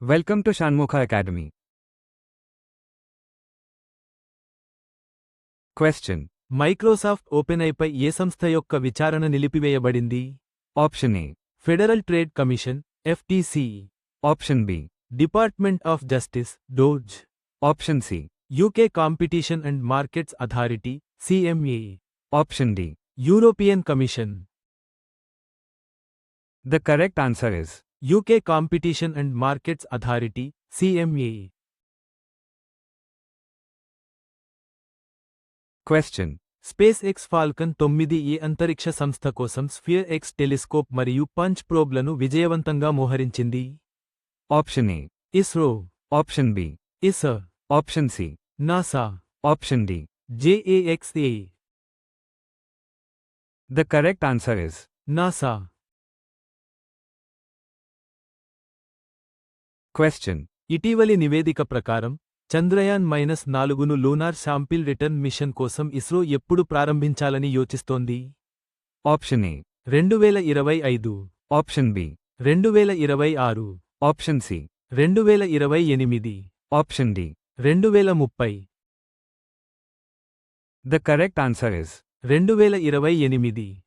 Welcome to Shanmukha Academy. Question. Microsoft ఓపెన్ఐపై ఏ సంస్థ యొక్క విచారణ నిలిపివేయబడింది? Option A. Federal Trade Commission FTC, Option B. Department of Justice DOJ, Option C. UK Competition and Markets Authority CMA, Option D. European Commission. The correct answer is UK Competition and Markets Authority CMA. question. SpaceX Falcon 9 ఈ అంతరిక్ష సంస్థ కోసం SPHEREx telescope మరియు PUNCH ప్రోబ్లను విజయవంతంగా మోహరించింది. Option A. ISRO, Option B. ఇసర్, Option C. NASA, Option D. JAXA. The correct answer is NASA. question. ఇటీవలి నివేదిక ప్రకారం చంద్రయాన్ -4ను లూనార్ శాంపిల్ రిటర్న్ మిషన్ కోసం ఇస్రో ఎప్పుడు ప్రారంభించాలని యోచిస్తోంది? Option A. 2025, Option B. 2026, Option C. 2028, Option D. 2030. The correct answer is 2028.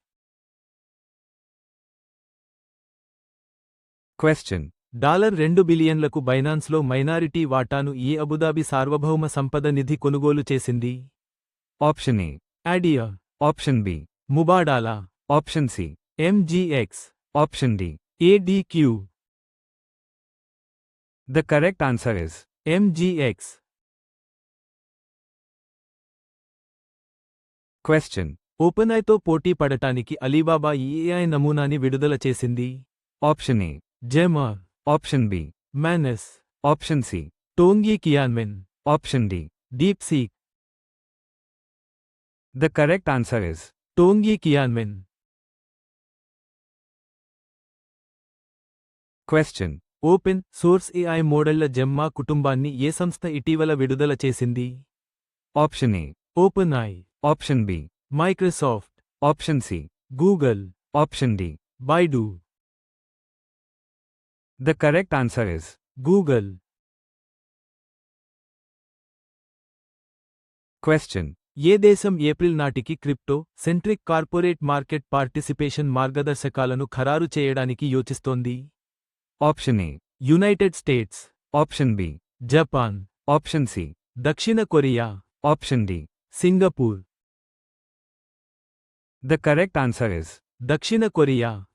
question. $2 బిలియన్లకు బైనాన్స్లో minority వాటాను ఈ అబుదాబి సార్వభౌమ సంపద నిధి కొనుగోలు చేసింది? Option A. ఆడియా, Option B. ముబాడాలా, Option C. MGX, Option D. ADQ. The correct answer is MGX. question. ఓపెన్ఐతో పోటీ పడటానికి Alibaba ఈ AI నమూనాని విడుదల చేసింది? Option A. జెమర్, Option B. Manas, Option C. టోంగి కియాన్మెన్, Option D. DeepSeek. The correct answer is టోంగి కియాన్మెన్. question. Open source AI మోడళ్ల Gemma కుటుంబాన్ని ఏ సంస్థ ఇటీవల విడుదల చేసింది? Option A. ఓపెన్ఐ, Option B. Microsoft, Option C. Google, Option D. Baidu. The correct answer is Google. question. ఏ దేశం April నాటికి crypto centric corporate market participation మార్గదర్శకాలను ఖరారు చేయడానికి యోచిస్తోంది? Option A. United states, Option B. Japan, Option C. దక్షిణ Korea, Option D. Singapore. The correct answer is దక్షిణ Korea.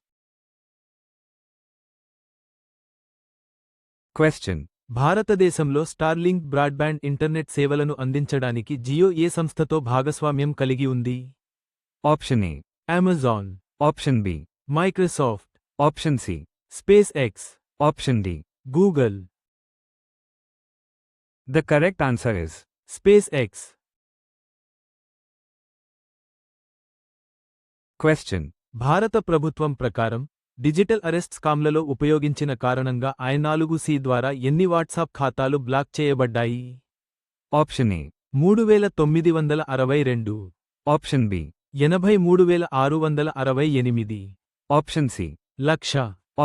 question. భారతదేశంలో Starlink broadband internet సేవలను అందించడానికి జియో ఏ సంస్థతో భాగస్వామ్యం కలిగి ఉంది? Option A. Amazon, Option B. Microsoft, Option C. Space X, Option D. Google. The correct answer is space X. question. భారత ప్రభుత్వం ప్రకారం డిజిటల్ అరెస్ట్ స్కామ్లలో ఉపయోగించిన కారణంగా I4C ద్వారా ఎన్ని వాట్సాప్ ఖాతాలు బ్లాక్ చేయబడ్డాయి? Option A. 3962, Option B. 83668, Option C. Lakh,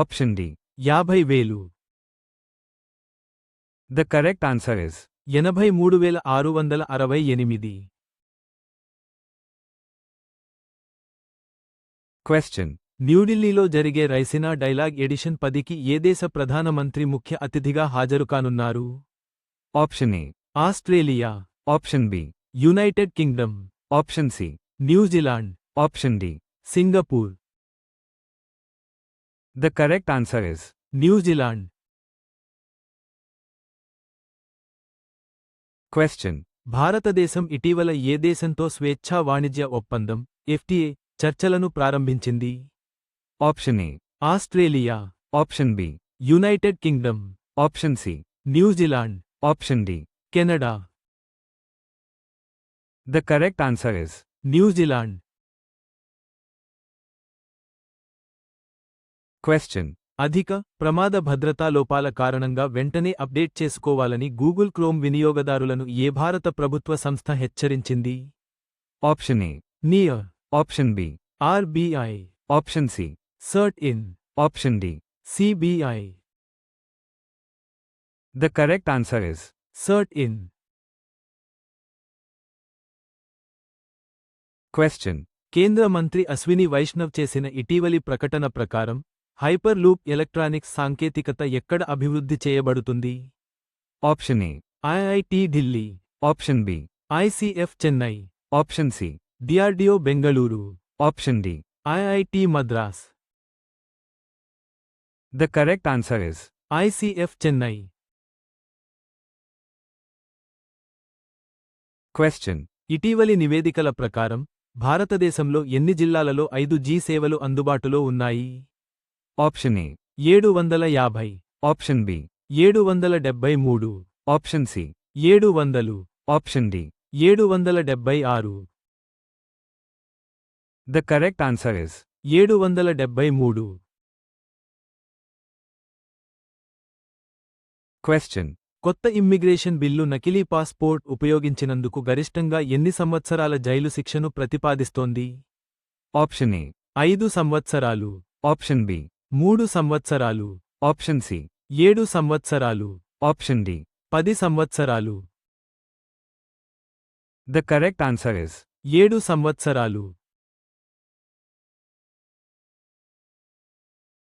Option D. 50,000. The correct answer is 83668. question. న్యూఢిల్లీలో జరిగే రైసినా డైలాగ్ ఎడిషన్ 10కి ఏ దేశ ప్రధానమంత్రి ముఖ్య అతిథిగా హాజరుకానున్నారు? Option A. Australia, Option B. United Kingdom, Option C. New Zealand, Option D. Singapore. The correct answer is New Zealand. question. భారతదేశం ఇటీవల ఏ దేశంతో స్వేచ్ఛా వాణిజ్య ఒప్పందం FTA చర్చలను ప్రారంభించింది? Option A. Australia, Option B. United Kingdom, Option C. New Zealand, Option D. Canada. The correct answer is New Zealand. question. అధిక ప్రమాద భద్రతా లోపాల కారణంగా వెంటనే అప్డేట్ చేసుకోవాలని గూగుల్ క్రోమ్ వినియోగదారులను ఏ భారత ప్రభుత్వ సంస్థ హెచ్చరించింది? Option A. Near, Option B. RBI, Option C. CERT-in, Option D. CBI. The correct answer is Cert in. question. కేంద్ర మంత్రి అశ్విని వైష్ణవ్ చేసిన ఇటీవలి ప్రకటన ప్రకారం హైపర్ లూప్ ఎలక్ట్రానిక్స్ సాంకేతికత ఎక్కడ అభివృద్ధి చేయబడుతుంది? Option A. IIT Delhi, Option B. ICF Chennai, Option C. DRDO Bengaluru, Option D. IIT Madras. The correct answer is ICF Chennai. question. ఇటీవలి నివేదికల ప్రకారం భారతదేశంలో ఎన్ని జిల్లాలలో 5G సేవలు అందుబాటులో ఉన్నాయి? Option A. 750, Option B. 773, Option C. 700, Option D. 776, The correct answer is 773. question. కొత్త ఇమ్మిగ్రేషన్ బిల్లు నకిలీ పాస్పోర్ట్ ఉపయోగించినందుకు గరిష్టంగా ఎన్ని సంవత్సరాల జైలు శిక్షను ప్రతిపాదిస్తోంది? Option A. 5 సంవత్సరాలు, Option B. 3 సంవత్సరాలు, Option C. 7 సంవత్సరాలు, Option D. 10 సంవత్సరాలు. The correct answer is 7 సంవత్సరాలు.